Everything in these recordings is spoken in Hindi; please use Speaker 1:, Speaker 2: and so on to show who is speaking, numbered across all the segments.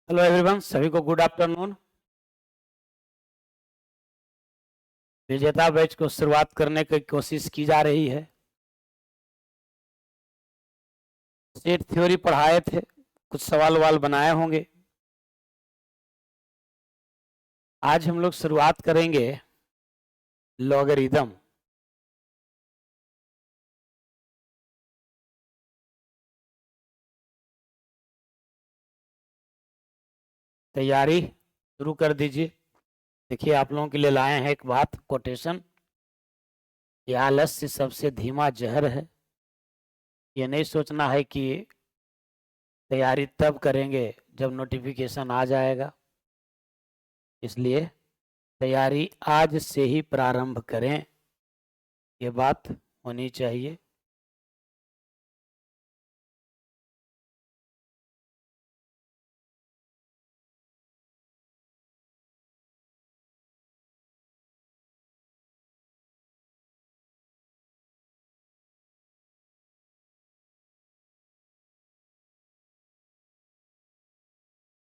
Speaker 1: हेलो एवरीवन, सभी को गुड आफ्टरनून। विजेता बैच को शुरुआत करने की कोशिश की जा रही है। सेट थ्योरी पढ़ाए थे, कुछ सवाल वाल बनाए होंगे। आज हम लोग शुरुआत करेंगे लॉगरिदम। तैयारी शुरू कर दीजिए। देखिए, आप लोगों के लिए लाए हैं एक बात, कोटेशन। ये आलस्य सबसे धीमा जहर है। ये नहीं सोचना है कि तैयारी तब करेंगे जब नोटिफिकेशन आ जाएगा। इसलिए तैयारी आज से ही प्रारंभ करें, ये बात होनी चाहिए।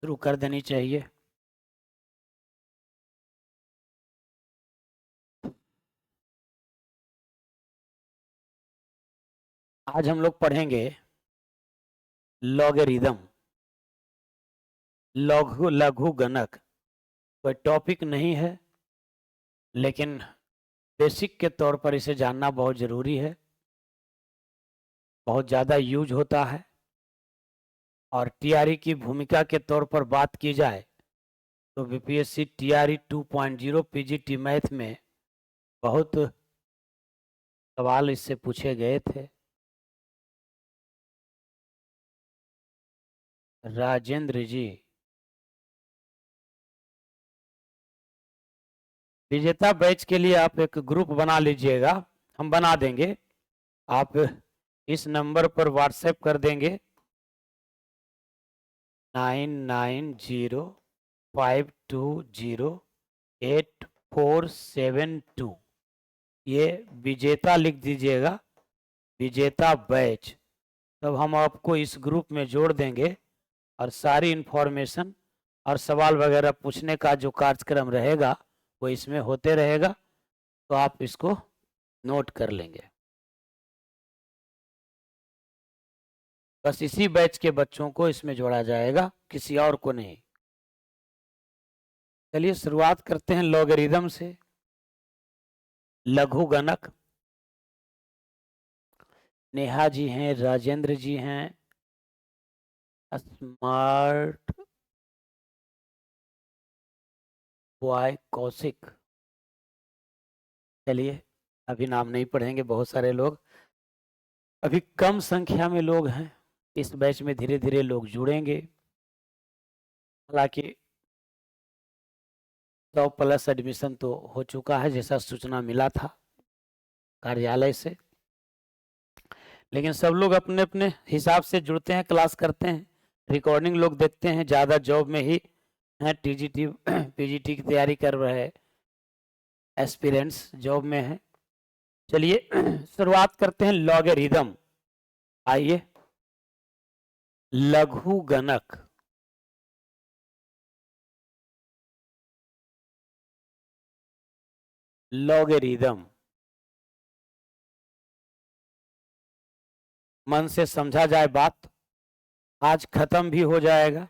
Speaker 1: शुरू कर देनी चाहिए। आज हम लोग पढ़ेंगे लॉगरिदम, लघु लघु गणक। कोई टॉपिक नहीं है, लेकिन बेसिक के तौर पर इसे जानना बहुत जरूरी है। बहुत ज़्यादा यूज होता है। और टीआरई की भूमिका के तौर पर बात की जाए तो बीपीएससी टीआरई 2.0 पीजीटी मैथ में बहुत सवाल इससे पूछे गए थे। राजेंद्र जी, विजेता बैच के लिए आप एक ग्रुप बना लीजिएगा, हम बना देंगे। आप इस नंबर पर व्हाट्सएप कर देंगे 9905208472। ये विजेता लिख दीजिएगा, विजेता बैच। तब हम आपको इस ग्रुप में जोड़ देंगे और सारी इन्फॉर्मेशन और सवाल वगैरह पूछने का जो कार्यक्रम रहेगा वो इसमें होते रहेगा। तो आप इसको नोट कर लेंगे। बस इसी बैच के बच्चों को इसमें जोड़ा जाएगा, किसी और को नहीं। चलिए शुरुआत करते हैं लॉगरिदम से। लघु गणक। नेहा जी हैं, राजेंद्र जी हैं, स्मार्ट बॉय कौशिक। चलिए, अभी नाम नहीं पढ़ेंगे, बहुत सारे लोग, अभी कम संख्या में लोग हैं इस बैच में। धीरे धीरे लोग जुड़ेंगे। हालांकि 100+ एडमिशन तो हो चुका है, जैसा सूचना मिला था कार्यालय से। लेकिन सब लोग अपने अपने हिसाब से जुड़ते हैं, क्लास करते हैं, रिकॉर्डिंग लोग देखते हैं। ज़्यादा जॉब में ही हैं, टीजीटी पीजीटी की तैयारी कर रहे हैं, एस्पिरेंट्स जॉब में हैं। चलिए शुरुआत करते हैं लॉगरिदम। आइए, लघु गणक। लॉगरिदम मन से समझा जाए बात, आज खत्म भी हो जाएगा।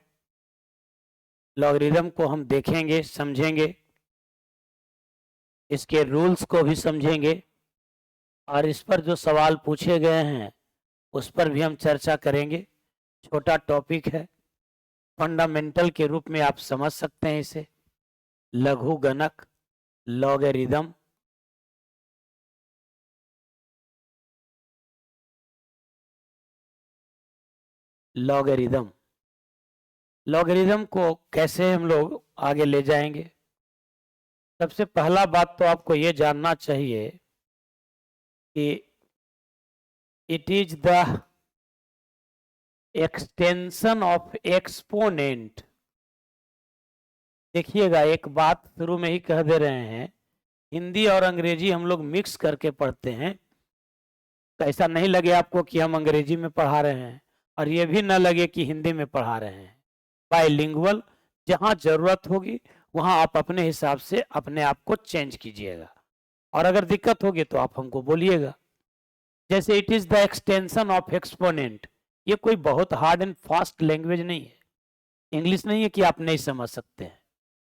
Speaker 1: लॉगरिदम को हम देखेंगे, समझेंगे, इसके रूल्स को भी समझेंगे, और इस पर जो सवाल पूछे गए हैं उस पर भी हम चर्चा करेंगे। छोटा टॉपिक है, फंडामेंटल के रूप में आप समझ सकते हैं इसे। लघु गणक, लॉगरिदम। लॉगरिदम लॉगरिदम को कैसे हम लोग आगे ले जाएंगे? सबसे पहला बात तो आपको ये जानना चाहिए कि it is the extension of exponent. देखिएगा, एक बात शुरू में ही कह दे रहे हैं, हिंदी और अंग्रेजी हम लोग मिक्स करके पढ़ते हैं। तो ऐसा नहीं लगे आपको कि हम अंग्रेजी में पढ़ा रहे हैं और ये भी ना लगे कि हिंदी में पढ़ा रहे हैं। बाइलिंगुअल, जहां जरूरत होगी वहां आप अपने हिसाब से अपने आप को चेंज कीजिएगा, और अगर दिक्कत होगी तो आप हमको बोलिएगा। जैसे it is the extension of exponent, ये कोई बहुत हार्ड एंड फास्ट लैंग्वेज नहीं है, इंग्लिश नहीं है कि आप नहीं समझ सकते हैं,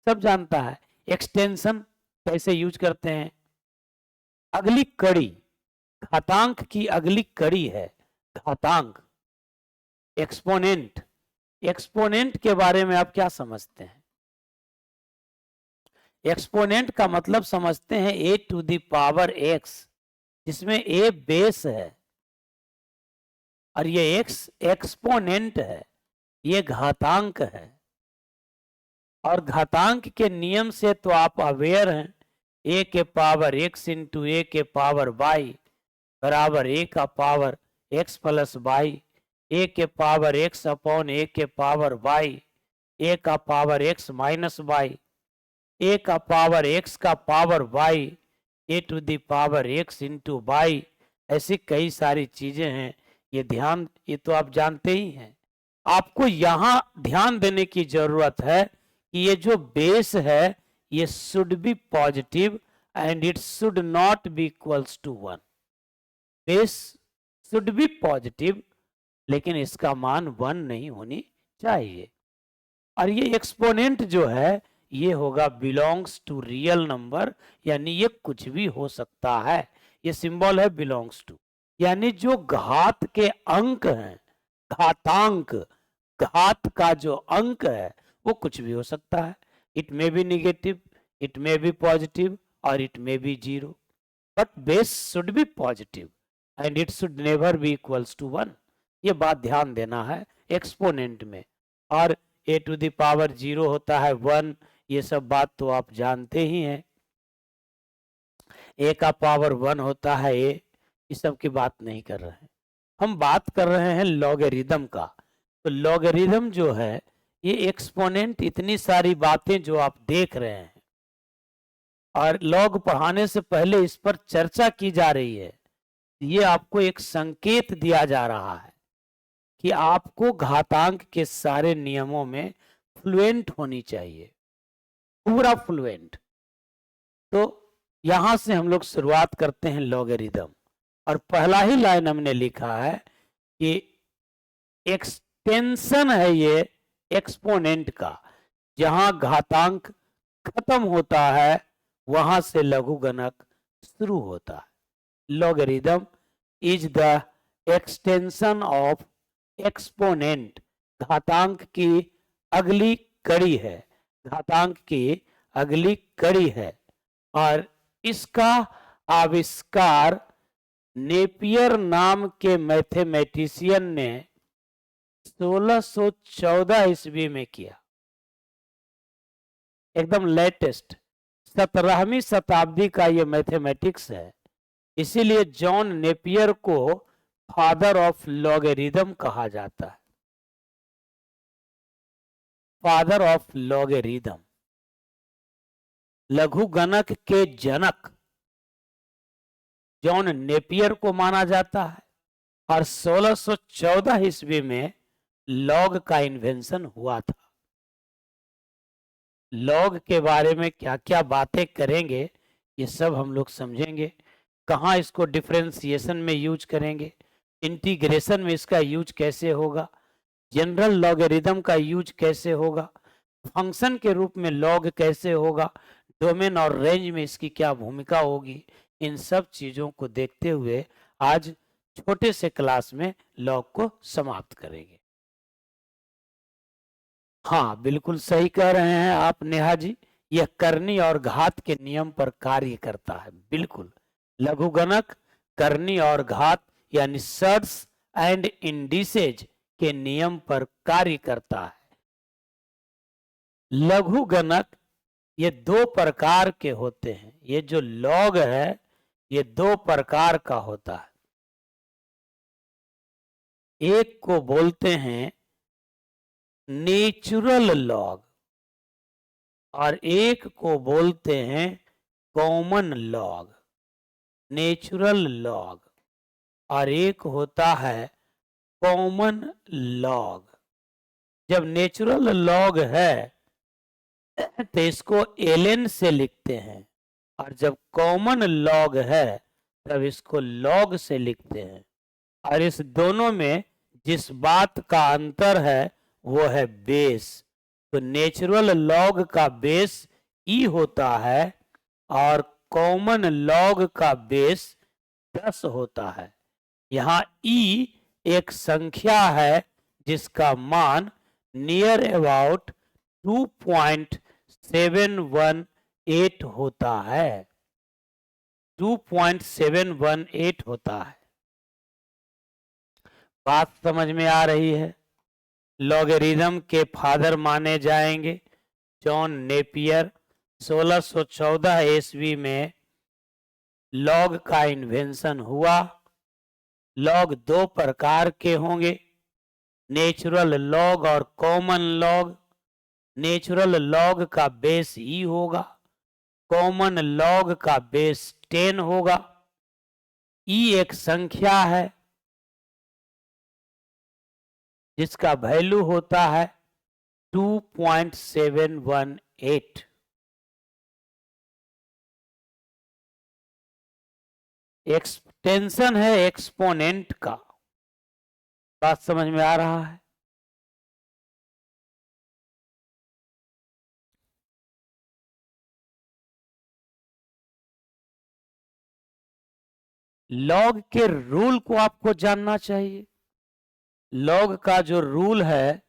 Speaker 1: सब जानता है एक्सटेंशन कैसे यूज करते हैं। अगली कड़ी, घातांक की अगली कड़ी है घातांक, एक्सपोनेंट। एक्सपोनेंट के बारे में आप क्या समझते हैं? एक्सपोनेंट का मतलब समझते हैं ए टू द पावर एक्स, जिसमें ए बेस है और ये एक्स एक्सपोनेंट है, ये घातांक है। और घातांक के नियम से तो आप अवेयर हैं, ए के पावर एक्स इंटू ए के पावर वाई बराबर ए का पावर एक्स प्लस वाई, ए के पावर एक्स अपॉन ए के पावर वाई, ए का power X minus Y, A का पावर एक्स का power Y, A to the power X into Y. ऐसी कई सारी चीजें हैं, ये तो आप जानते ही हैं। आपको यहाँ ध्यान देने की जरूरत है कि ये जो बेस है ये should be positive and it should not be equals to 1। Base should be positive, लेकिन इसका मान 1 नहीं होनी चाहिए। और ये एक्सपोनेंट जो है ये होगा बिलोंग्स टू रियल नंबर, यानी ये कुछ भी हो सकता है। ये सिंबल है बिलोंग्स टू, यानी जो घात के अंक हैं, घातांक, घात का जो अंक है वो कुछ भी हो सकता है। It may be negative, it may be positive और it may be 0, but base should be positive and it should never be equals to 1। ये बात ध्यान देना है एक्सपोनेंट में। और ए टू द पावर 0 होता है 1, ये सब बात तो आप जानते ही हैं। ए का पावर 1 होता है ए, इस सब की बात नहीं कर रहे हैं, हम बात कर रहे हैं लॉगरिदम का। तो लॉगरिदम जो है ये एक्सपोनेंट, इतनी सारी बातें जो आप देख रहे हैं और लॉग पढ़ाने से पहले इस पर चर्चा की जा रही है, ये आपको एक संकेत दिया जा रहा है कि आपको घातांक के सारे नियमों में फ्लुएंट होनी चाहिए, पूरा फ्लुएंट। तो यहां से हम लोग शुरुआत करते हैं लॉगरिदम, और पहला ही लाइन हमने लिखा है कि एक्सटेंशन है ये एक्सपोनेंट का, जहां घातांक खत्म होता है वहां से लघुगणक शुरू होता है। Logarithm is the extension of exponent, घातांक की अगली कड़ी है, घातांक की अगली कड़ी है। और इसका आविष्कार नेपियर नाम के मैथमेटिशियन ने 1614 ईस्वी में किया, एकदम लेटेस्ट 17वीं शताब्दी का ये मैथमेटिक्स है। इसीलिए जॉन नेपियर को फादर ऑफ लॉगरिदम कहा जाता है, फादर ऑफ लॉगरिदम, लघुगणक के जनक जॉन नेपियर को माना जाता है। और 1614 ईस्वी में लॉग का इन्वेंशन हुआ था। लॉग के बारे में क्या क्या बातें करेंगे ये सब हम लोग समझेंगे, कहाँ इसको डिफरेंशिएशन में यूज करेंगे, इंटीग्रेशन में इसका यूज कैसे होगा, जनरल लॉगरिदम का यूज कैसे होगा, फंक्शन के रूप में लॉग कैसे होगा, डोमेन और रेंज में इसकी क्या भूमिका होगी। इन सब चीजों को देखते हुए आज छोटे से क्लास में लॉग को समाप्त करेंगे। हाँ, बिल्कुल सही कह रहे हैं आप नेहा जी, यह करनी और घात के नियम पर कार्य करता है। बिल्कुल, लघुगणक करनी और घात यानी सर्ट्स एंड इंडिसेज के नियम पर कार्य करता है। लघुगणक ये 2 प्रकार के होते हैं, ये जो लॉग है ये 2 प्रकार का होता है। एक को बोलते हैं नेचुरल लॉग और एक को बोलते हैं कॉमन लॉग। नेचुरल लॉग और एक होता है कॉमन लॉग। जब नेचुरल लॉग है तो इसको ln से लिखते हैं, और जब कॉमन लॉग है तब इसको लॉग से लिखते हैं। और इस दोनों में जिस बात का अंतर है वो है बेस। तो नेचुरल लॉग का बेस ई होता है और कॉमन लॉग का बेस 10 होता है। यहाँ ई एक संख्या है जिसका मान नियर अबाउट 2.718 होता है, 2.718 होता है। बात समझ में आ रही है? लॉगरिथम के फादर माने जाएंगे जॉन नेपियर। 1614 ईस्वी में लॉग का इन्वेंशन हुआ। लॉग दो प्रकार के होंगे, नेचुरल लॉग और कॉमन लॉग। नेचुरल लॉग का बेस ई होगा, कॉमन लॉग का बेस 10 होगा। ई एक संख्या है जिसका वैल्यू होता है 2.718। एक्सटेंशन है एक्सपोनेंट का। बात समझ में आ रहा है? लॉग के रूल को आपको जानना चाहिए। लॉग का जो रूल है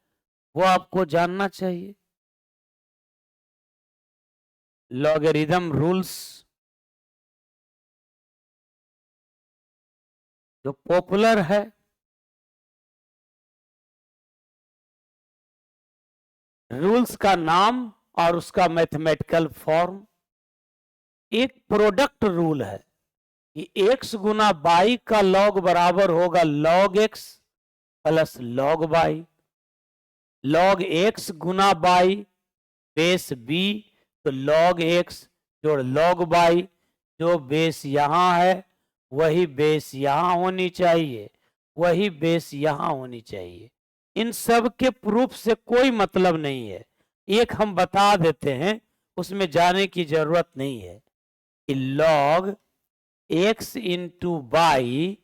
Speaker 1: वो आपको जानना चाहिए। लॉगरिथम रूल्स जो पॉपुलर है, रूल्स का नाम और उसका मैथमेटिकल फॉर्म। एक प्रोडक्ट रूल है कि x गुना बाई का लॉग बराबर होगा log x plus log by. log x Guna by base b, तो log x जोड़ log बाई। जो बेस यहाँ है वही बेस यहाँ होनी चाहिए, वही बेस यहाँ होनी चाहिए। इन सब के प्रूफ से कोई मतलब नहीं है, एक हम बता देते हैं, उसमें जाने की जरूरत नहीं है कि log x into by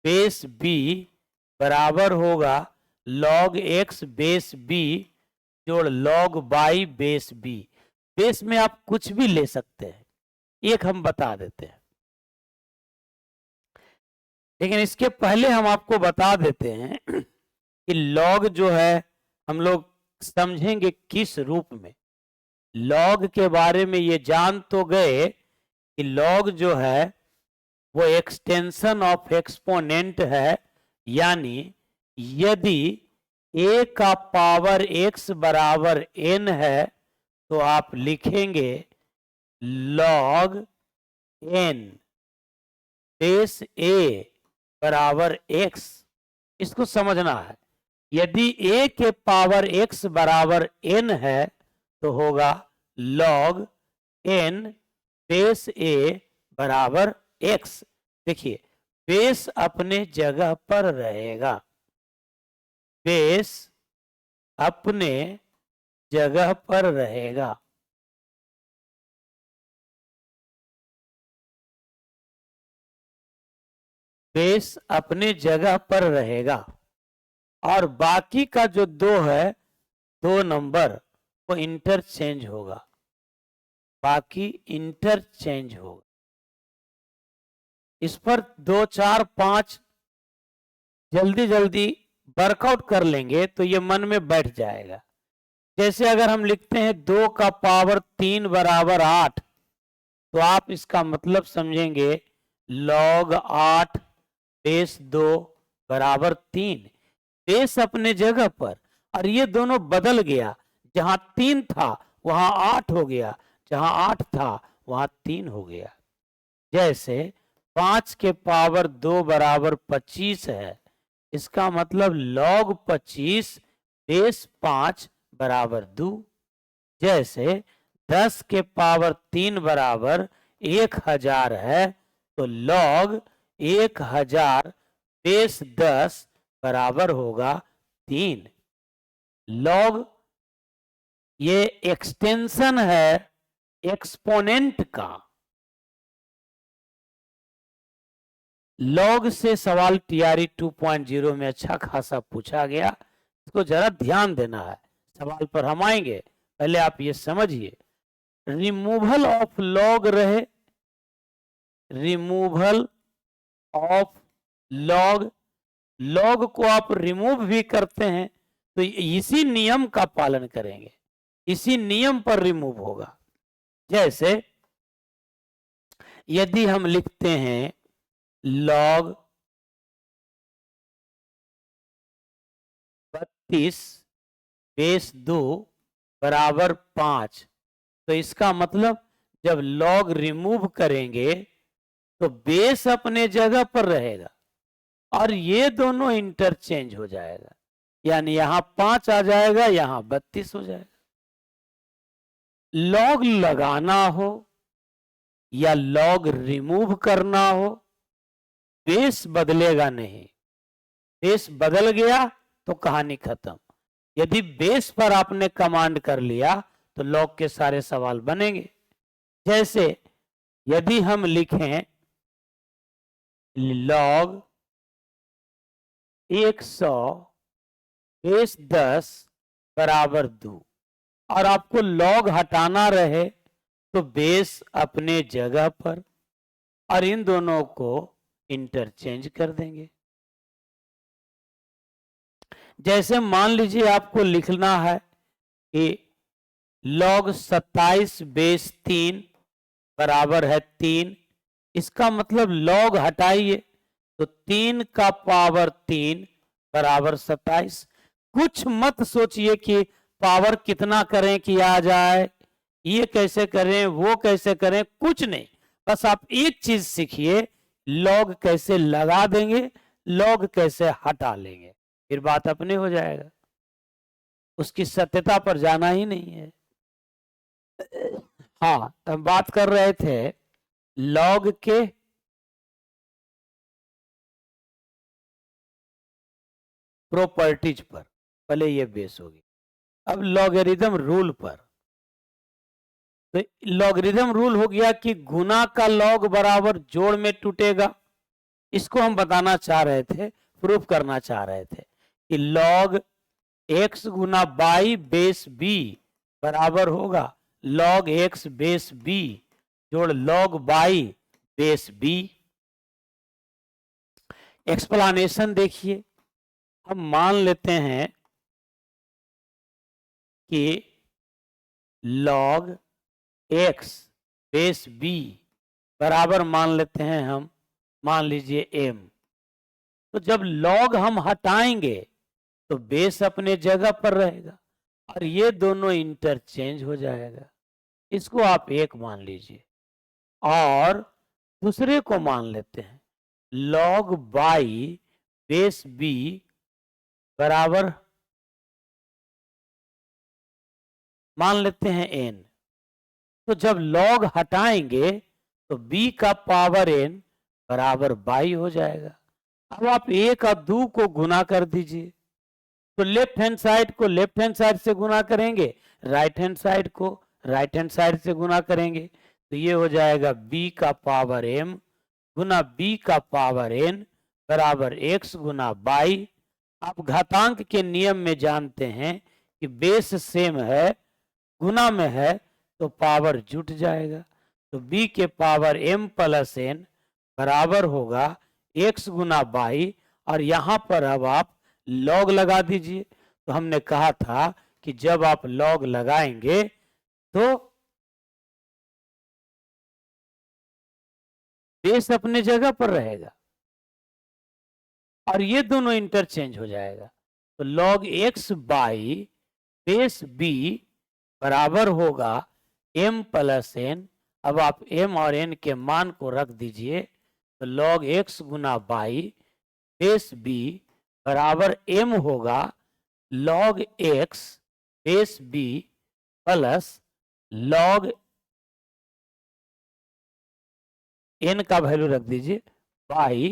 Speaker 1: base b बराबर होगा log x बेस b जोड़ log by base b। Base में आप कुछ भी ले सकते हैं, एक हम बता देते हैं। लेकिन इसके पहले हम आपको बता देते हैं कि log जो है हम लोग समझेंगे किस रूप में। log के बारे में ये जान तो गए कि log जो है वो एक्सटेंशन ऑफ एक्सपोनेंट है, यानी यदि a का पावर x बराबर n है तो आप लिखेंगे log n बेस a बराबर x। इसको समझना है, यदि a के पावर x बराबर n है तो होगा log n बेस a बराबर x। देखिए बेस अपने जगह पर रहेगा, बेस अपने जगह पर रहेगा। बेस अपने जगह पर रहेगा और बाकी का जो दो है, दो नंबर, वो इंटरचेंज होगा, बाकी इंटरचेंज होगा। इस पर 2, 4, 5 जल्दी जल्दी वर्कआउट कर लेंगे तो ये मन में बैठ जाएगा। जैसे अगर हम लिखते हैं 2 का पावर 3 बराबर 8, तो आप इसका मतलब समझेंगे log 8 बेस 2 बराबर 3। बेस अपने जगह पर, और ये दोनों बदल गया, जहां 3 था वहां 8 हो गया, जहां 8 था वहां 3 हो गया। जैसे 5 के पावर 2 बराबर 25 है, इसका मतलब log 25 बेस 5 बराबर 2। जैसे 10 के पावर 3 बराबर 1000 है, तो log 1000 बेस 10 बराबर होगा 3। लॉग ये एक्सटेंशन है एक्सपोनेंट का। लॉग से सवाल टीआरई 2.0 में अच्छा खासा पूछा गया, इसको जरा ध्यान देना है। सवाल पर हम आएंगे, पहले आप ये समझिए। रिमूवल ऑफ लॉग रहे, रिमूवल ऑफ लॉग, लॉग को आप रिमूव भी करते हैं तो इसी नियम का पालन करेंगे, इसी नियम पर रिमूव होगा। जैसे यदि हम लिखते हैं लॉग 32 बेस 2 बराबर 5, तो इसका मतलब जब लॉग रिमूव करेंगे तो बेस अपने जगह पर रहेगा और ये दोनों इंटरचेंज हो जाएगा, यानी यहां 5 आ जाएगा, यहां 32 हो जाएगा। लॉग लगाना हो या लॉग रिमूव करना हो, बेस बदलेगा नहीं। बेस बदल गया तो कहानी खत्म। यदि बेस पर आपने कमांड कर लिया तो लॉग के सारे सवाल बनेंगे। जैसे यदि हम लिखें लॉग 100 बेस 10 बराबर 2 और आपको लॉग हटाना रहे तो बेस अपने जगह पर और इन दोनों को इंटरचेंज कर देंगे। जैसे मान लीजिए आपको लिखना है कि लॉग 27 बेस 3 बराबर है 3, इसका मतलब लॉग हटाइए तो 3 का पावर 3 बराबर 27। कुछ मत सोचिए कि पावर कितना करें कि आ जाए, ये कैसे करें वो कैसे करें, कुछ नहीं। बस आप एक चीज सीखिए, लॉग कैसे लगा देंगे, लॉग कैसे हटा लेंगे, फिर बात अपने हो जाएगा। उसकी सत्यता पर जाना ही नहीं है। हाँ, तो हम बात कर रहे थे लॉग के प्रॉपर्टीज पर, पहले ये बेस होगी। अब लॉगरिथम रूल पर, तो लॉगरिथम रूल हो गया कि गुना का लॉग बराबर जोड़ में टूटेगा। इसको हम बताना चाह रहे थे, प्रूफ करना चाह रहे थे कि log x Guna by base b बराबर होगा लॉग x बेस b जोड़ log by base b। Explanation देखिए, हम मान लेते हैं कि लॉग x बेस b बराबर मान लेते हैं हम, मान लीजिए m। तो जब लॉग हम हटाएंगे तो बेस अपने जगह पर रहेगा और ये दोनों इंटरचेंज हो जाएगा। इसको आप एक मान लीजिए और दूसरे को मान लेते हैं लॉग बाई बेस b बराबर मान लेते हैं n। तो जब लॉग हटाएंगे तो b का पावर n बराबर बाई हो जाएगा। अब आप एक और 2 को गुना कर दीजिए, तो लेफ्ट हैंड साइड को लेफ्ट हैंड साइड से गुना करेंगे, राइट हैंड साइड को राइट हैंड साइड से गुना करेंगे, तो ये हो जाएगा b का पावर m गुना b का पावर n बराबर x गुना बाई। आप घातांक के नियम में जानते हैं कि बेस सेम है, गुना में है तो पावर जुट जाएगा, तो b के पावर m प्लस n बराबर होगा x गुना बाई। और यहां पर अब आप लॉग लगा दीजिए। तो हमने कहा था कि जब आप लॉग लगाएंगे तो बेस अपने जगह पर रहेगा और ये दोनों इंटरचेंज हो जाएगा। तो log x by base b बराबर होगा m प्लस n। अब आप m और n के मान को रख दीजिए, तो log x Guna by base b बराबर m होगा log x base b plus log n का वैल्यू रख दीजिए बाई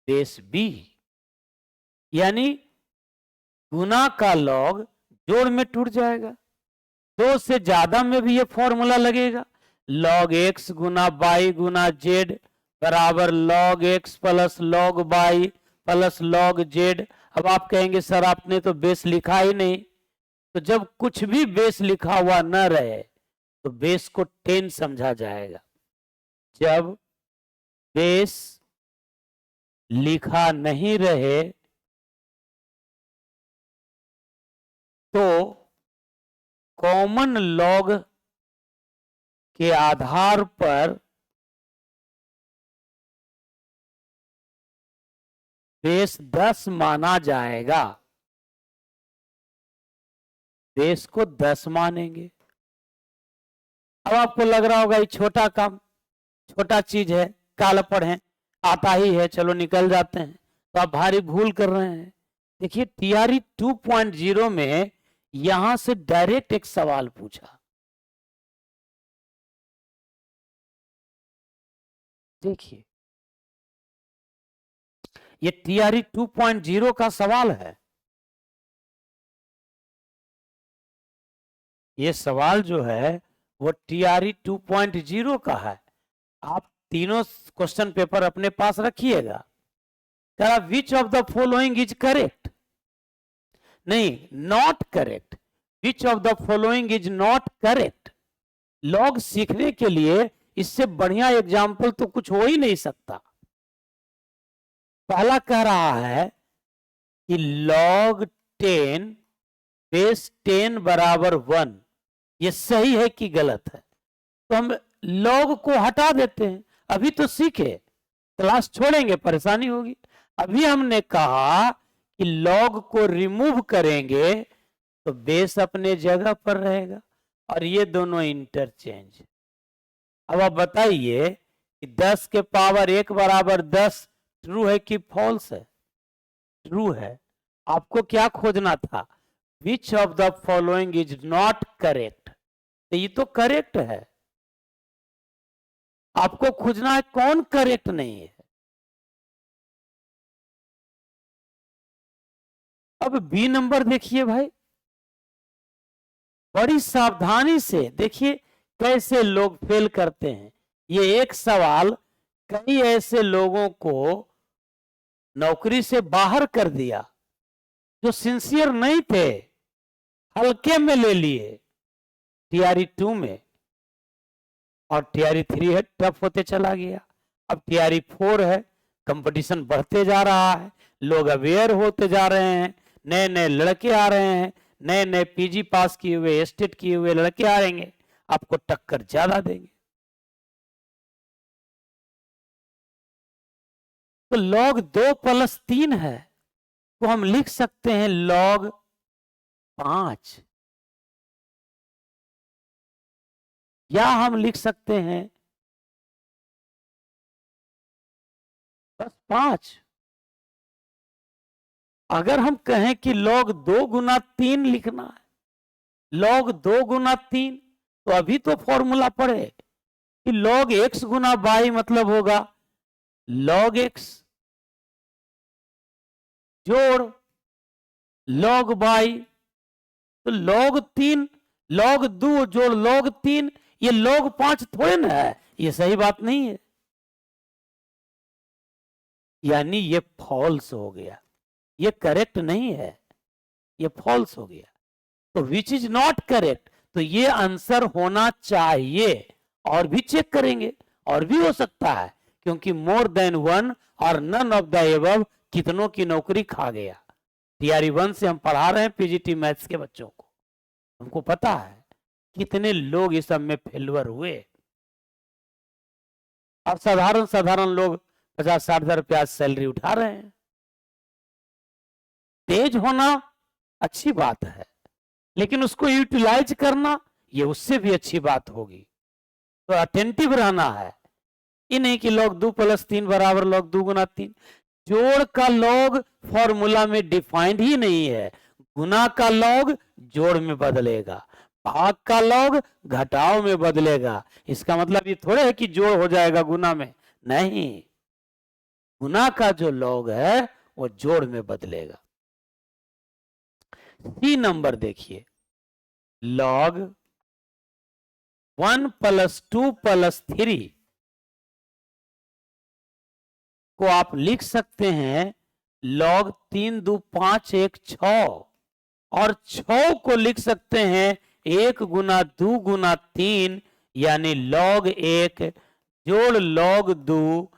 Speaker 1: बेस b, यानी गुना का लॉग जोड़ में टूट जाएगा। 2 से ज्यादा में भी ये फॉर्मूला लगेगा, log x Guna by Guna Z बराबर log x plus log by plus log Z. अब आप कहेंगे सर आपने तो बेस लिखा ही नहीं। तो जब कुछ भी बेस लिखा हुआ न रहे तो बेस को 10 समझा जाएगा। जब बेस लिखा नहीं रहे तो कॉमन लॉग के आधार पर बेस 10 माना जाएगा। बेस को 10 मानेंगे। अब आपको लग रहा होगा ये छोटा काम, छोटा चीज है, काल पढ़े आता ही है, चलो निकल जाते हैं, तो आप भारी भूल कर रहे हैं। देखिए टीआरई 2.0 में यहां से डायरेक्ट एक सवाल पूछा। देखिए ये टीआरई 2.0 का सवाल है। ये सवाल जो है वो टीआरई 2.0 का है। आप तीनों क्वेश्चन पेपर अपने पास रखिएगा। Which of the following is correct, नहीं not correct, which of the following is not correct. लॉग सीखने के लिए इससे बढ़िया एग्जाम्पल तो कुछ हो ही नहीं सकता। पहला कह रहा है कि log 10 बेस 10 बराबर 1, ये सही है कि गलत है? तो हम log को हटा देते हैं। अभी तो सीखे, क्लास छोड़ेंगे परेशानी होगी। अभी हमने कहा कि log को रिमूव करेंगे तो बेस अपने जगह पर रहेगा और ये दोनों इंटरचेंज। अब आप बताइए कि 10 के पावर 1 बराबर 10 ट्रू है कि फॉल्स है? ट्रू है। आपको क्या खोजना था? विच of the following is not correct. तो ये तो करेक्ट है। आपको खोजना है कौन करेक्ट नहीं है। अब बी नंबर देखिए भाई, बड़ी सावधानी से देखिए कैसे लोग फेल करते हैं। ये एक सवाल कई ऐसे लोगों को नौकरी से बाहर कर दिया जो सिंसियर नहीं थे, हल्के में ले लिए टीआरई 2 में, और टीआरई 3 है टफ होते चला गया। अब टीआरई 4 है, कंपटीशन बढ़ते जा रहा है, लोग अवेयर होते जा रहे हैं, नए नए लड़के आ रहे हैं, नए नए पीजी पास किए हुए एस्टेट किए हुए लड़के आ रहेंगे, आपको टक्कर ज्यादा देंगे। तो log 2 प्लस 3 है तो हम लिख सकते हैं log 5, या हम लिख सकते हैं बस 5। अगर हम कहें कि log 2 गुना 3 लिखना है, log 2 गुना 3, तो अभी तो फॉर्मूला पढ़े कि log x गुना बाई मतलब होगा log x जोड़ log बाई। तो log 3 log 2 जोड़ log 3, ये log 5 थोड़े ना है, ये सही बात नहीं है। यानी ये फॉल्स हो गया, ये करेक्ट नहीं है, ये फॉल्स हो गया। तो विच इज नॉट करेक्ट, तो ये आंसर होना चाहिए। और भी चेक करेंगे, और भी हो सकता है, क्योंकि मोर देन 1 और नन ऑफ द एबव कितनों की नौकरी खा गया। टीआरई 1 से हम पढ़ा रहे हैं पीजीटी मैथ्स के बच्चों को, हमको पता है कितने लोग इस सब में फेलवर हुए। अब साधारण लोग 50-60 हजार रुपया सैलरी उठा रहे हैं। तेज होना अच्छी बात है, लेकिन उसको यूटिलाइज करना ये उससे भी अच्छी बात होगी। तो अटेंटिव रहना है, ये नहीं कि log 2 प्लस 3 बराबर log 2 गुना 3। जोड़ का log फॉर्मूला में डिफाइंड ही नहीं है, गुना का log जोड़ में बदलेगा, भाग का log घटाव में बदलेगा। इसका मतलब ये थोड़े है कि जोड़ हो जाएगा गुना में, नहीं, गुना का जो log है वो जोड़ में बदलेगा। सी नंबर देखिए, log 1 + 2 + 3 को आप लिख सकते हैं log 3 2 5 1 6, और 6 को लिख सकते हैं 1 × 2 × 3, यानी log 1 जोड़ log 2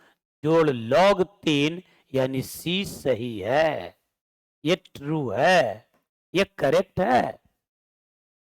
Speaker 1: जोड़ log 3, यानी सी सही है, ये ट्रू है, ये करेक्ट है।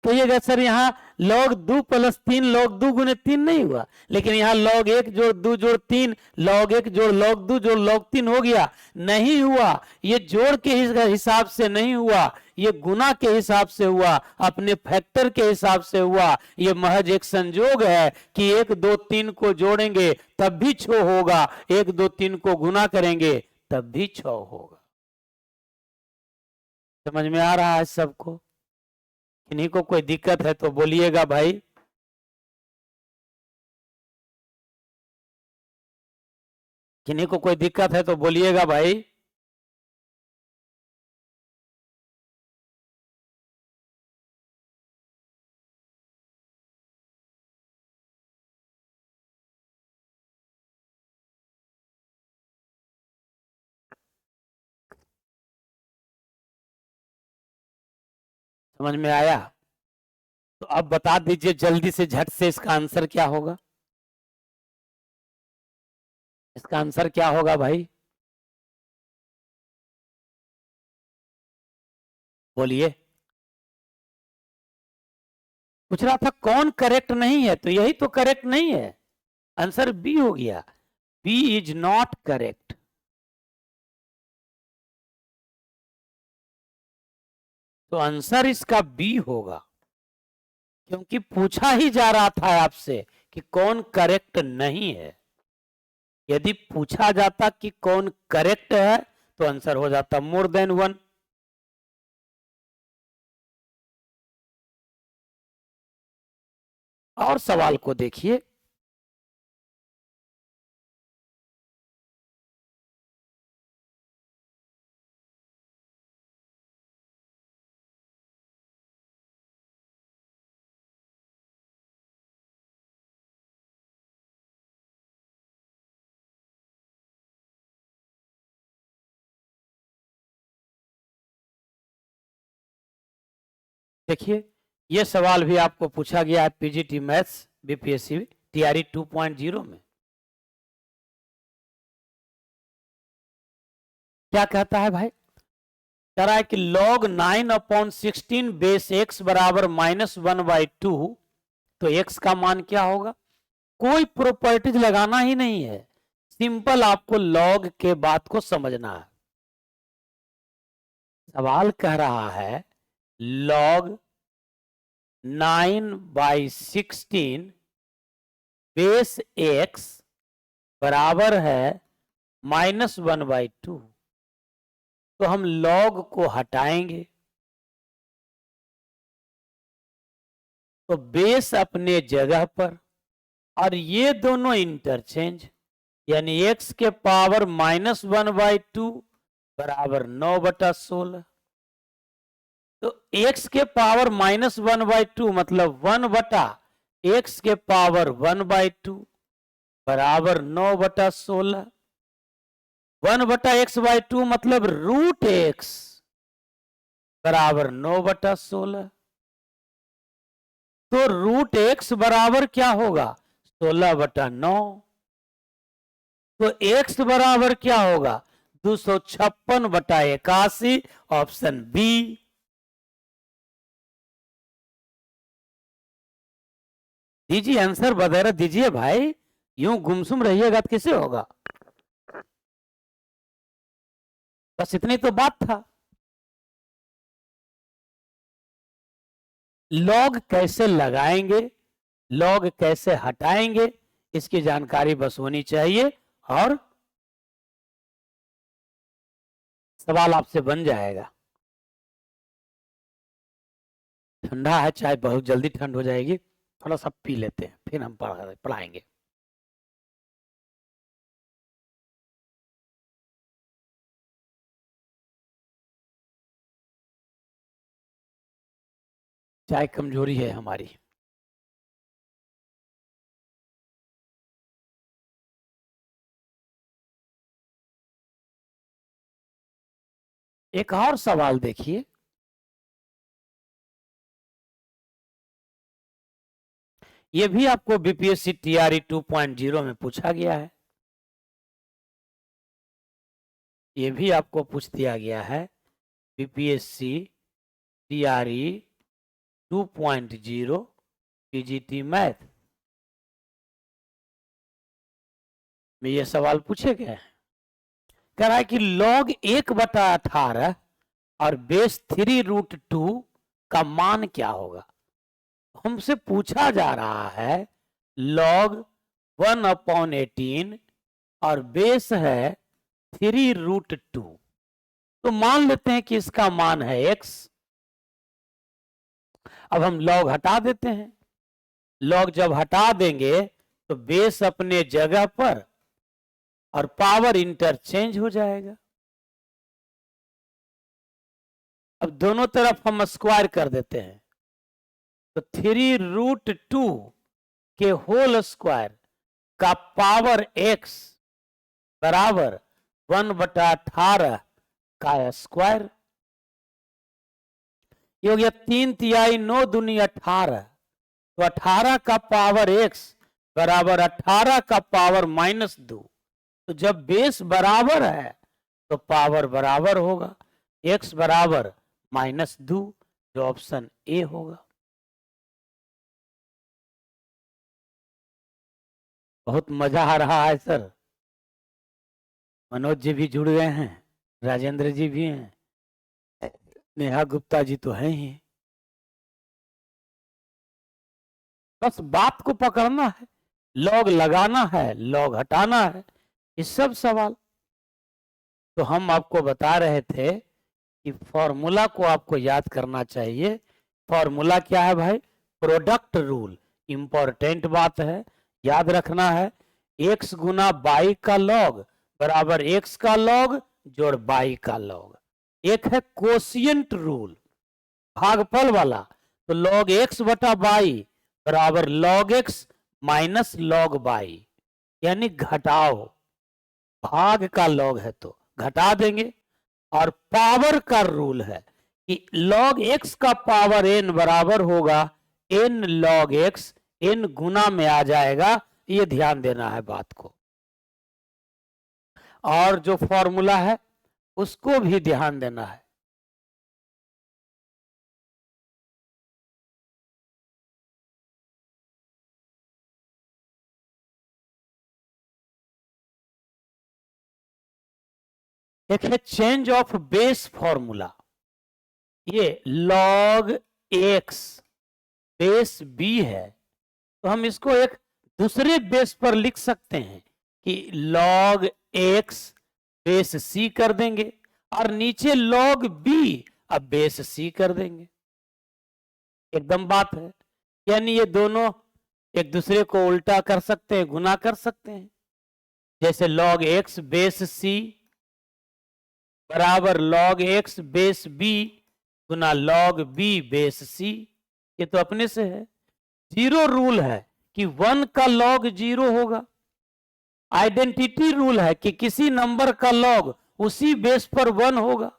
Speaker 1: तो ये सर यहाँ log 2 + 3 log 2 × 3 नहीं हुआ, लेकिन यहाँ log 1 जोड़ 2 जोड़ 3 log 1 जोड़ log 2 जोड़ log 3 हो गया, नहीं हुआ। ये जोड़ के हिसाब से नहीं हुआ, ये गुना के हिसाब से हुआ, अपने फैक्टर के हिसाब से हुआ। ये महज एक संजोग है कि 1 2 3 को जोड़ेंगे तब भी 6 होगा, 1 2 3 को गुना करेंगे तब भी 6 होगा। समझ में आ रहा है सबको? किन्हीं को कोई दिक्कत है तो बोलिएगा भाई। किन्हीं को कोई दिक्कत है तो बोलिएगा भाई। समझ में आया? तो अब बता दीजिए जल्दी से, झट से, इसका आंसर क्या होगा? इसका आंसर क्या होगा भाई? बोलिए। पूछ रहा था कौन करेक्ट नहीं है, तो यही तो करेक्ट नहीं है, आंसर बी हो गया। B is not correct. तो आंसर इसका बी होगा, क्योंकि पूछा ही जा रहा था आपसे कि कौन करेक्ट नहीं है। यदि पूछा जाता कि कौन करेक्ट है तो आंसर हो जाता मोर देन 1। और सवाल को देखिए, देखिए ये सवाल भी आपको पूछा गया है पीजीटी मैथ्स बीपीएससी टीआरई 2.0 में। क्या कहता है भाई? कह रहा है कि log 9/16 बेस x बराबर -1/2, तो x का मान क्या होगा? कोई प्रॉपर्टीज लगाना ही नहीं है, सिंपल आपको log के बात को समझना है। सवाल कह रहा है log 9/16 बेस x बराबर है -1/2, तो हम log को हटाएंगे तो बेस अपने जगह पर, और ये दोनों इंटरचेंज, यानी x के पावर -1/2 बराबर 9/16। तो x के पावर -1/2 मतलब 1/x के पावर 1/2 बराबर 9/16। 1/x/2 मतलब √x बराबर 9/16। तो √x बराबर क्या होगा? 16/9। तो x बराबर क्या होगा? 256/81, ऑप्शन बी। दीजिए आंसर वगैरह दीजिए भाई, यूं गुमसुम रहिएगा तो कैसे होगा? बस इतनी तो बात था। लॉग कैसे लगाएंगे, लॉग कैसे हटाएंगे, इसकी जानकारी बस होनी चाहिए और सवाल आपसे बन जाएगा। ठंडा है चाय, बहुत जल्दी ठंड हो जाएगी, थोड़ा सा पी लेते हैं फिर हम पढ़ाएंगे। चाहे कमजोरी है हमारी। एक और सवाल देखिए, ये भी आपको बीपीएससी टीआरई 2.0 में पूछा गया है। ये भी आपको पूछ दिया गया है बीपीएससी टीआरई 2.0 पीजीटी मैथ में ये सवाल पूछे गए हैं। कह रहा है कि log 1/18 और बेस 3√2 का मान क्या होगा। हमसे पूछा जा रहा है log 1/18 और बेस है 3√2। तो मान लेते हैं कि इसका मान है x। अब हम log हटा देते हैं। log जब हटा देंगे तो बेस अपने जगह पर और पावर इंटरचेंज हो जाएगा। अब दोनों तरफ हम स्क्वायर कर देते हैं तो 3√2 के होल स्क्वायर का पावर x बराबर 1/18 का स्क्वायर। ये हो गया 3 9 दूनी 18। तो 18 का पावर x बराबर 18 का पावर -2। तो जब बेस बराबर है तो पावर बराबर होगा, x बराबर -2, जो ऑप्शन ए होगा। बहुत मजा आ रहा है सर। मनोज जी भी जुड़ गए हैं, राजेंद्र जी भी हैं, नेहा गुप्ता जी तो हैं ही। बस बात को पकड़ना है, लॉग लगाना है, लॉग हटाना है, ये सब सवाल। तो हम आपको बता रहे थे कि फॉर्मूला को आपको याद करना चाहिए। फॉर्मूला क्या है भाई? Product rule. इंपॉर्टेंट बात है, याद रखना है। x गुना बाई का लॉग बराबर x का लॉग जोड़ बाई का लॉग। एक है कोशिएंट रूल, भागफल वाला। तो लॉग x बटा बाई बराबर log x minus log by, यानी घटाओ। भाग का लॉग है तो घटा देंगे। और पावर का रूल है कि log x का पावर n बराबर होगा n log x, n गुना में आ जाएगा। ये ध्यान देना है बात को। और जो फॉर्मूला है उसको भी ध्यान देना है। एक है चेंज ऑफ बेस फॉर्मूला। ये log x बेस b है, तो हम इसको एक दूसरे बेस पर लिख सकते हैं कि log x बेस c कर देंगे और नीचे log b अब बेस c कर देंगे। एकदम बात है। यानी ये दोनों एक दूसरे को उल्टा कर सकते हैं, गुना कर सकते हैं। जैसे log x बेस c बराबर log x बेस b गुना log b बेस c। ये तो अपने से है। जीरो रूल है कि 1 का log 0 होगा। आइडेंटिटी रूल है कि किसी नंबर का log उसी बेस पर 1 होगा,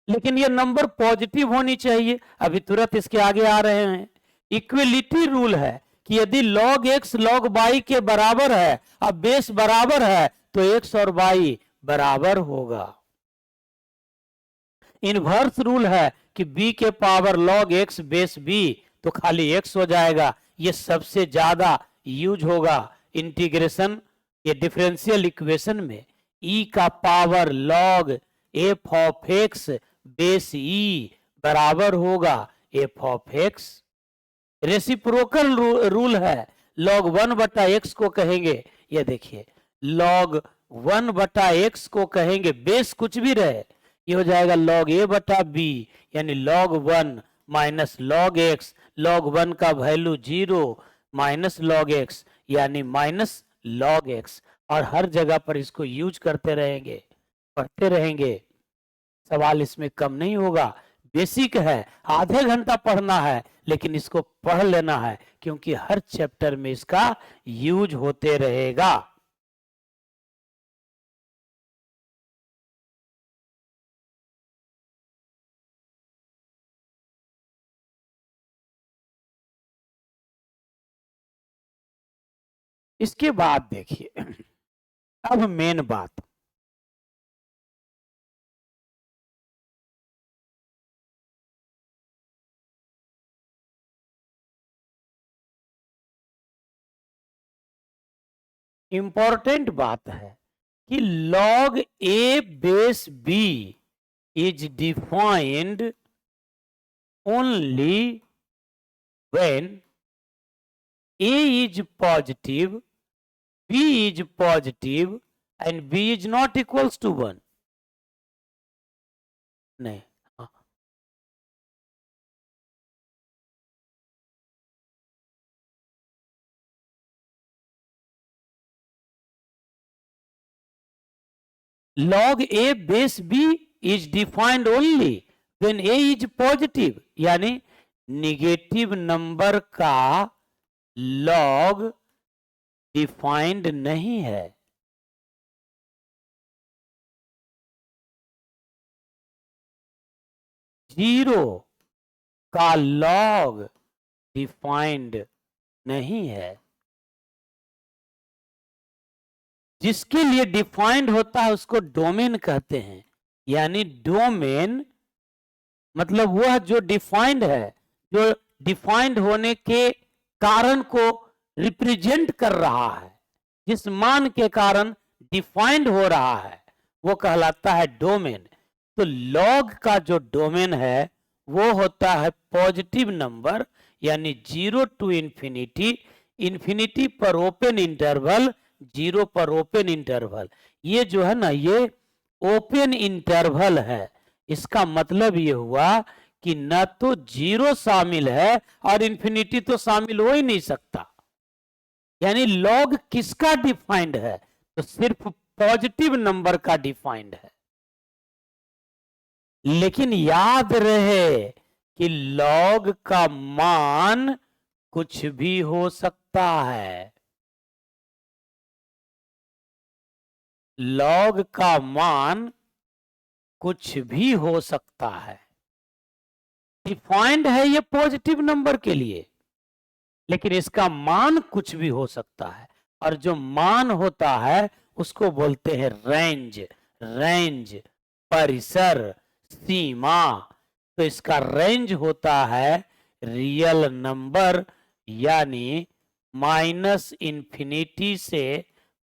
Speaker 1: लेकिन ये नंबर पॉजिटिव होनी चाहिए। अभी तुरंत इसके आगे आ रहे हैं। इक्वलिटी रूल है कि यदि log x log y के बराबर है, अब बेस बराबर है, तो x और y बराबर होगा। इनवर्स रूल है कि b के power log x base b, तो खाली x हो जाएगा। ये सबसे ज्यादा यूज होगा इंटीग्रेशन, ये डिफरेंशियल इक्वेशन में। e का power log f of x base e बराबर होगा f of x। Reciprocal rule है, log 1/x को कहेंगे, ये देखिए log 1/x को कहेंगे, बेस कुछ भी रहे, ये हो जाएगा log a/b, यानी log 1 minus log x। log 1 का वैल्यू 0 माइनस log x, यानी माइनस log x। और हर जगह पर इसको यूज करते रहेंगे, पढ़ते रहेंगे, सवाल इसमें कम नहीं होगा। बेसिक है, आधे घंटा पढ़ना है, लेकिन इसको पढ़ लेना है क्योंकि हर चैप्टर में इसका यूज होते रहेगा। इसके बाद देखिए, अब मेन बात, इंपॉर्टेंट बात है कि log a base b is defined only when a is positive, b is positive and b is not equals to 1. नहीं, log a base b is defined only when a is positive, यानी निगेटिव नंबर का log डिफाइंड नहीं है। जीरो का log डिफाइंड नहीं है। जिसके लिए डिफाइंड होता है उसको डोमेन कहते हैं। यानी डोमेन मतलब वह जो डिफाइंड है, जो डिफाइंड होने के कारण को रिप्रेजेंट कर रहा है, जिस मान के कारण डिफाइंड हो रहा है, वो कहलाता है डोमेन। तो लॉग का जो डोमेन है वो होता है पॉजिटिव नंबर, यानी 0 टू इंफिनिटी, इंफिनिटी पर ओपन इंटरवल, 0 पर ओपन इंटरवल। ये जो है ना, ये ओपन इंटरवल है। इसका मतलब ये हुआ कि न तो 0 शामिल है और इंफिनिटी तो शामिल हो ही नहीं सकता। यानी लॉग किसका डिफाइंड है? तो सिर्फ पॉजिटिव नंबर का डिफाइंड है। लेकिन याद रहे कि लॉग का मान कुछ भी हो सकता है। लॉग का मान कुछ भी हो सकता है। डिफाइंड है ये पॉजिटिव नंबर के लिए, लेकिन इसका मान कुछ भी हो सकता है। और जो मान होता है उसको बोलते हैं रेंज। रेंज, परिसर, सीमा। तो इसका रेंज होता है रियल नंबर, यानी माइनस इंफिनिटी से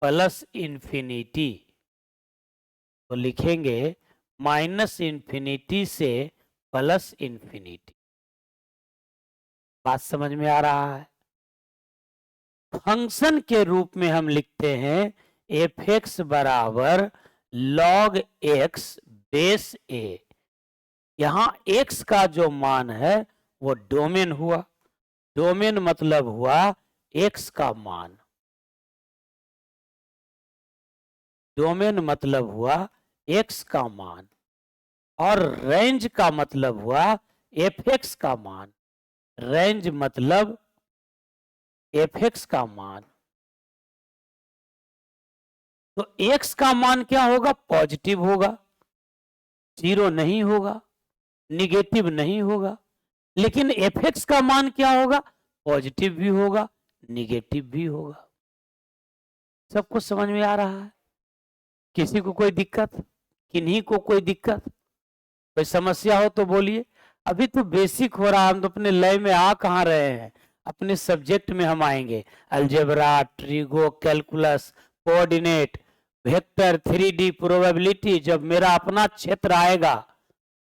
Speaker 1: प्लस इंफिनिटी। तो लिखेंगे माइनस इंफिनिटी से प्लस इंफिनिटी। बात समझ में आ रहा है? फंक्शन के रूप में हम लिखते हैं एफ एक्स बराबर लॉग एक्स बेस ए। यहां एक्स का जो मान है वो डोमेन हुआ। डोमेन मतलब हुआ एक्स का मान। डोमेन मतलब हुआ एक्स का मान। और रेंज का मतलब हुआ एफ एक्स का मान। रेंज मतलब एफ एक्स का मान। तो एक्स का मान क्या होगा? पॉजिटिव होगा, 0 नहीं होगा, निगेटिव नहीं होगा। लेकिन एफ एक्स का मान क्या होगा? पॉजिटिव भी होगा, निगेटिव भी होगा। सबको समझ में आ रहा है? किसी को कोई दिक्कत? किन्हीं को कोई दिक्कत, कोई समस्या हो तो बोलिए। अभी तो बेसिक हो रहा, हम तो अपने लय में आ कहाँ रहे हैं, अपने सब्जेक्ट में हम आएंगे। Algebra, trigo, calculus, coordinate, vector, 3D, probability, जब मेरा अपना क्षेत्र आएगा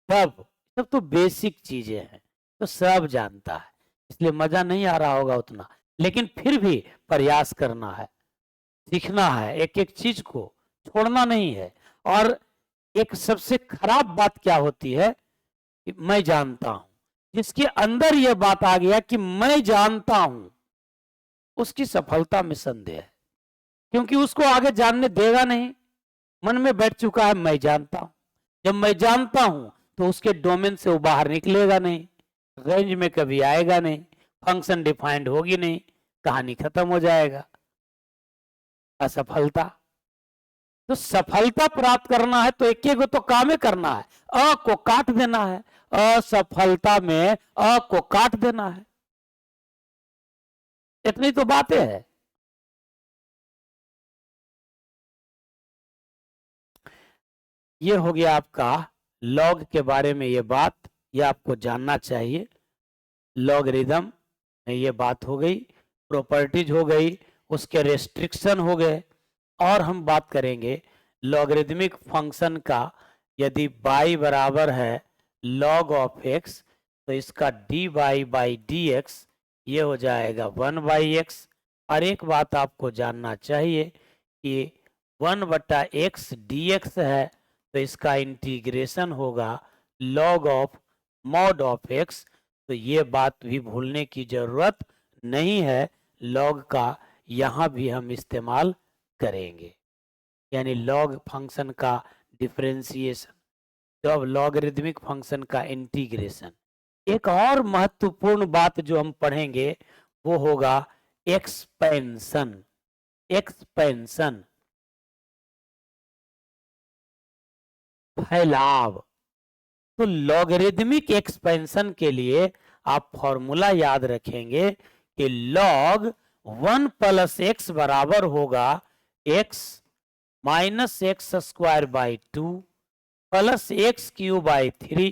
Speaker 1: तब। सब तो बेसिक चीजें हैं, तो सब जानता है, इसलिए मजा नहीं आ रहा होगा उतना। लेकिन फिर भी प्रयास करना है, सीखना है, एक एक चीज को छोड़ना नहीं है। और एक सबसे खराब बात क्या होती है कि मैं जानता हूं। जिसके अंदर यह बात आ गया कि मैं जानता हूं, उसकी सफलता में संदेह है, क्योंकि उसको आगे जानने देगा नहीं। मन में बैठ चुका है मैं जानता हूं। जब मैं जानता हूं तो उसके डोमेन से वो बाहर निकलेगा नहीं, रेंज में कभी आएगा नहीं, फंक्शन डिफाइंड होगी नहीं, कहानी खत्म हो जाएगा। असफलता, तो सफलता प्राप्त करना है तो एक एक तो काम करना है, अ को काट देना है, असफलता में अ को काट देना है, इतनी तो बातें है। ये हो गया आपका लॉग के बारे में ये बात, ये आपको जानना चाहिए। लॉगरिदम में ये बात हो गई, प्रॉपर्टीज हो गई, उसके रेस्ट्रिक्शन हो गए। और हम बात करेंगे लॉगरिदमिक फंक्शन का। यदि y बराबर है log ऑफ x, तो इसका dy बाई डी एक्स ये हो जाएगा 1/x। और एक बात आपको जानना चाहिए कि 1/x dx है, तो इसका इंटीग्रेशन होगा log of mod of x। तो ये बात भी भूलने की जरूरत नहीं है, log का यहाँ भी हम इस्तेमाल करेंगे, यानी log फंक्शन का डिफरेंशिएशन, जब लॉगरिदमिक फंक्शन का इंटीग्रेशन। एक और महत्वपूर्ण बात जो हम पढ़ेंगे वो होगा एक्सपेंशन। एक्सपेंशन, फैलाव। तो लॉगरिदमिक एक्सपेंशन के लिए आप फॉर्मूला याद रखेंगे कि log 1 प्लस एक्स बराबर होगा x minus X square by 2 plus X cube by 3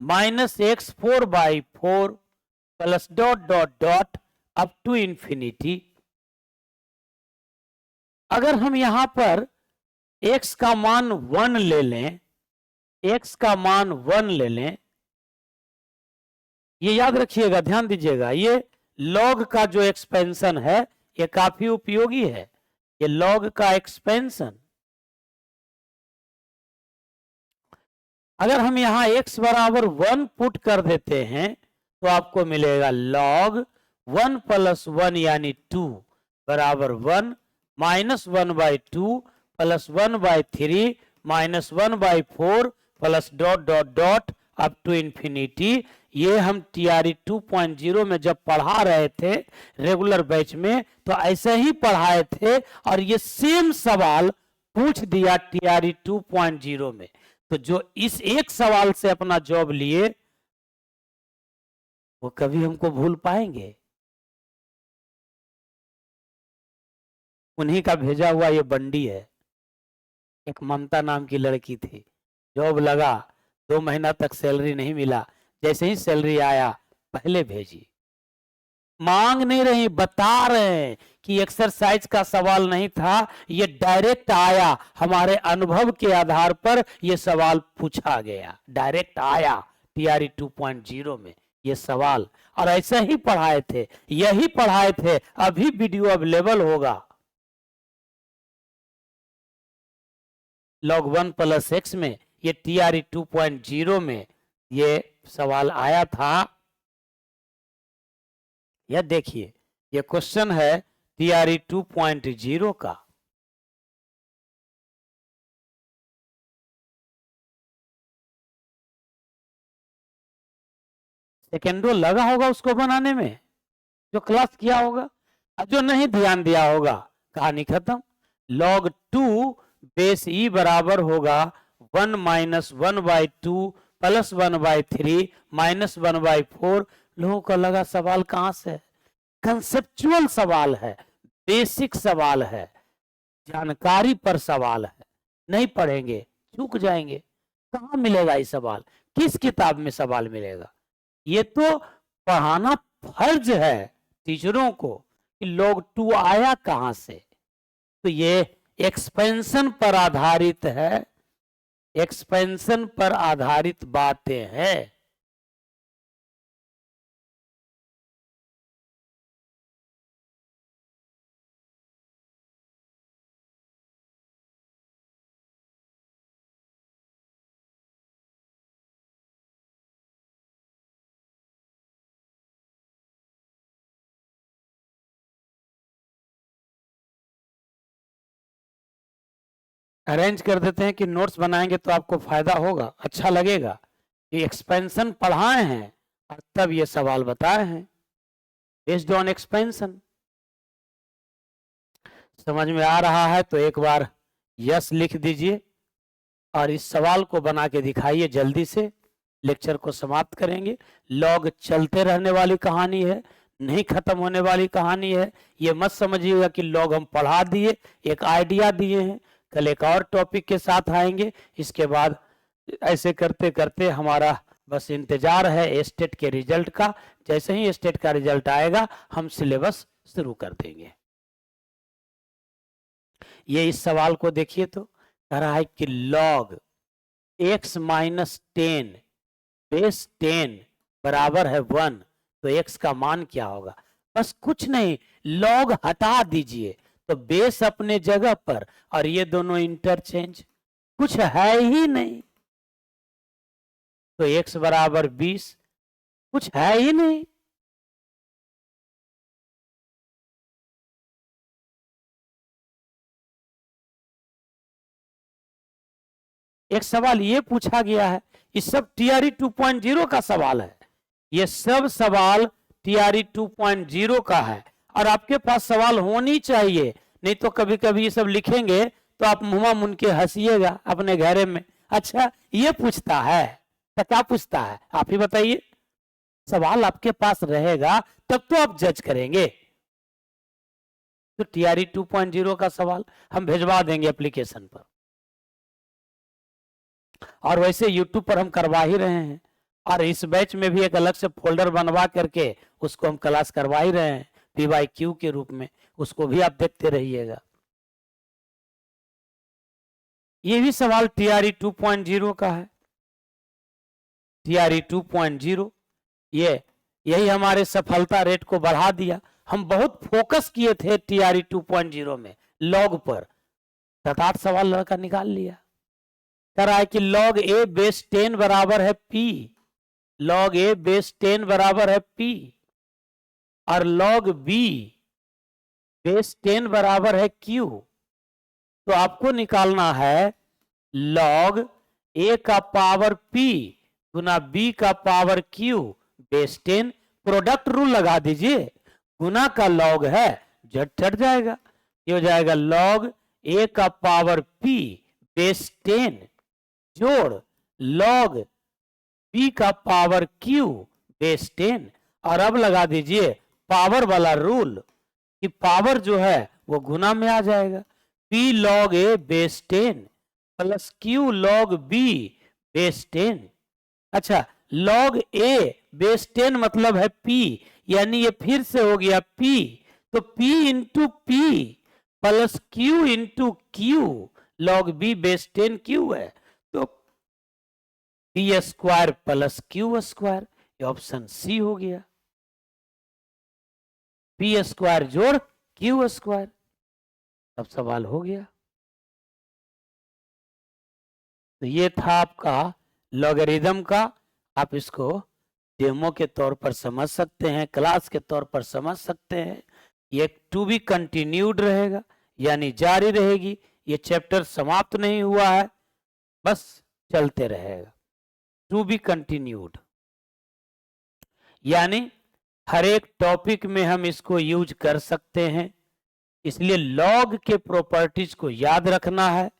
Speaker 1: minus X 4/4 plus dot dot dot up to infinity. अगर हम यहां पर x का मान 1 ले लें, x का मान 1 ले लें, ये याद रखिएगा, ध्यान दीजिएगा, ये log का जो एक्सपेंशन है ये काफी उपयोगी है, ये log का एक्सपेंशन। अगर हम यहां x बराबर 1 पुट कर देते हैं तो आपको मिलेगा log 1 प्लस 1 यानी 2 बराबर 1 minus 1/2 plus 1/3 minus 1/4 plus dot dot dot up to infinity. ये हम TRE 2.0 में जब पढ़ा रहे थे रेगुलर बैच में तो ऐसे ही पढ़ाए थे, और ये सेम सवाल पूछ दिया TRE 2.0 में। तो जो इस एक सवाल से अपना जॉब लिए वो कभी हमको भूल पाएंगे? उन्हीं का भेजा हुआ ये बंडी है। एक ममता नाम की लड़की थी, जॉब लगा, 2 महीना तक सैलरी नहीं मिला, जैसे ही सैलरी आया पहले भेजी। मांग नहीं रही, बता रहे हैं कि एक्सरसाइज का सवाल नहीं था, ये डायरेक्ट आया, हमारे अनुभव के आधार पर ये सवाल पूछा गया, डायरेक्ट आया TRE 2.0 में ये सवाल, और ऐसे ही पढ़ाए थे, यही पढ़ाए थे। अभी वीडियो अवेलेबल होगा। log 1 प्लस एक्स में ये TRE 2.0 में ये सवाल आया था। यह देखिए, ये क्वेश्चन है TRE 2.0 का। सेकेंडो लगा होगा उसको बनाने में, जो क्लास किया होगा, और जो नहीं ध्यान दिया होगा कहानी खत्म। log 2 बेस ई बराबर होगा 1 माइनस 1/2 प्लस 1/3 माइनस 1/4। लोगों को लगा सवाल कहां से, कंसेप्चुअल सवाल है, बेसिक सवाल है, जानकारी पर सवाल है, नहीं पढ़ेंगे चूक जाएंगे। कहां मिलेगा ये सवाल, किस किताब में सवाल मिलेगा? ये तो पढ़ाना फर्ज है टीचरों को कि log 2 आया कहां से। तो ये एक्सपेंशन पर आधारित है, एक्सपेंशन पर आधारित बातें हैं। अरेंज कर देते हैं कि नोट्स बनाएंगे तो आपको फायदा होगा, अच्छा लगेगा कि एक्सपेंशन पढ़ाए हैं और तब ये सवाल बताए हैं बेस्ड ऑन एक्सपेंशन। समझ में आ रहा है तो एक बार यस लिख दीजिए और इस सवाल को बना के दिखाइए जल्दी से, लेक्चर को समाप्त करेंगे। लॉग चलते रहने वाली कहानी है, नहीं खत्म होने वाली कहानी है। ये मत समझिएगा कि लॉग हम पढ़ा दिए, एक आइडिया दिए हैं, कल एक और टॉपिक के साथ आएंगे। इसके बाद ऐसे करते करते हमारा बस इंतजार है स्टेट के रिजल्ट का। जैसे ही स्टेट का रिजल्ट आएगा हम सिलेबस शुरू कर देंगे। ये इस सवाल को देखिए तो कह रहा है कि log x माइनस 10 बेस 10 बराबर है 1, तो x का मान क्या होगा। बस कुछ नहीं, log हटा दीजिए तो बेस अपने जगह पर और ये दोनों इंटरचेंज, कुछ है ही नहीं। तो x बराबर 20, कुछ है ही नहीं। एक सवाल ये पूछा गया है, ये सब टीआरई 2.0 का सवाल है, ये सब सवाल टीआरई 2.0 का है और आपके पास सवाल होनी चाहिए। नहीं तो कभी कभी ये सब लिखेंगे तो आप मुंह मुन के हंसिएगा अपने घरे में। अच्छा ये पूछता है तो क्या पूछता है आप ही बताइए। सवाल आपके पास रहेगा तब तो आप जज करेंगे। तो टीआरई 2.0 का सवाल हम भेजवा देंगे एप्लीकेशन पर, और वैसे YouTube पर हम करवा ही रहे हैं और इस बैच में भी एक अलग से फोल्डर बनवा करके उसको हम क्लास करवा ही रहे हैं PYQ के रूप में, उसको भी आप देखते रहिएगा। ये भी सवाल टीआरई 2.0 का है। टीआरई 2.0 यही हमारे सफलता रेट को बढ़ा दिया। हम बहुत फोकस किए थे टीआरई 2.0 में लॉग पर, 7-8 सवाल लड़का निकाल लिया। कह रहा है कि log a बेस 10 बराबर है p, log a बेस 10 बराबर है p और log b बेस 10 बराबर है q। तो आपको निकालना है log a का पावर p गुना b का power q base 10। Product rule लगा दीजिए, गुना का log है झट झट जाएगा, ये हो जाएगा log a का पावर p बेस 10 जोड़ log p का पावर q बेस 10। और अब लगा दीजिए पावर वाला रूल कि पावर जो है वो गुना में आ जाएगा। p log a base 10 plus q log b base 10। अच्छा log a बेस 10 मतलब है p, यानी ये फिर से हो गया p, तो p into p plus q into q, log b base 10 q है तो p square plus q square, ये ऑप्शन सी हो गया। p स्क्वायर जोड़ q स्क्वायर, अब सवाल हो गया। तो ये था आपका लॉगरिथम का, आप इसको डेमो के तौर पर समझ सकते हैं, क्लास के तौर पर समझ सकते हैं। ये टू बी कंटिन्यूड रहेगा, यानी जारी रहेगी। ये चैप्टर समाप्त नहीं हुआ है, बस चलते रहेगा। टू बी कंटिन्यूड यानी हर एक टॉपिक में हम इसको यूज कर सकते हैं, इसलिए लॉग के प्रॉपर्टीज को याद रखना है।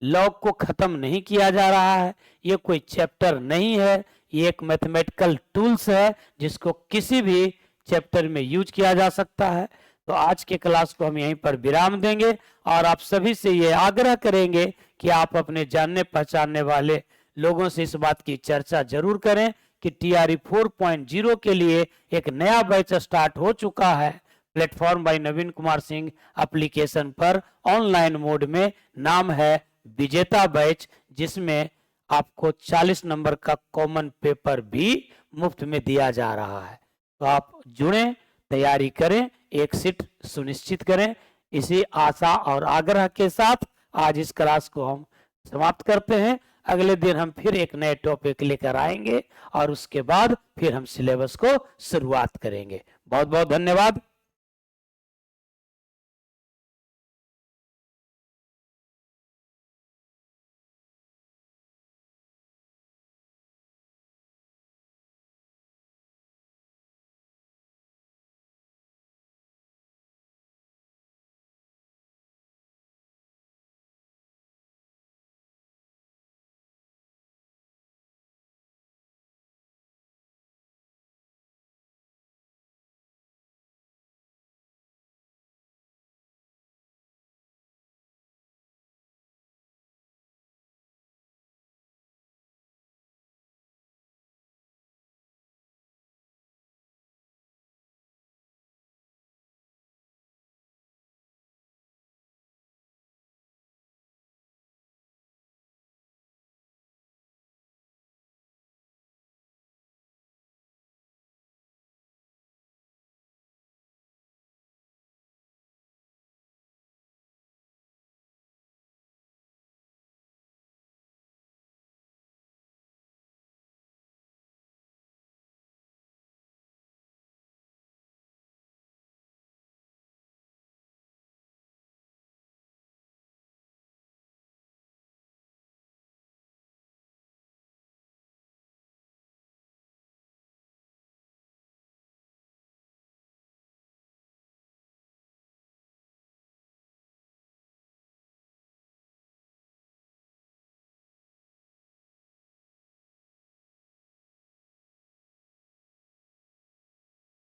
Speaker 1: लॉग को खत्म नहीं किया जा रहा है, ये कोई चैप्टर नहीं है, ये एक मैथमेटिकल टूल्स है जिसको किसी भी चैप्टर में यूज किया जा सकता है। तो आज के क्लास को हम यहीं पर विराम देंगे और आप सभी से ये आग्रह करेंगे कि आप अपने जानने पहचानने वाले लोगों से इस बात की चर्चा जरूर करें कि टीआरई 4.0 के लिए एक नया बैच स्टार्ट हो चुका है प्लेटफॉर्म बाय नवीन कुमार सिंह एप्लीकेशन पर ऑनलाइन मोड में। नाम है विजेता बैच, जिसमें आपको 40 नंबर का कॉमन पेपर भी मुफ्त में दिया जा रहा है। तो आप जुड़ें, तैयारी करें, एक सीट सुनिश्चित करें। इसी आशा और आग्रह के साथ आज इस क्लास को हम समाप्त करते हैं। अगले दिन हम फिर एक नए टॉपिक लेकर आएंगे और उसके बाद फिर हम सिलेबस को शुरुआत करेंगे। बहुत बहुत धन्यवाद।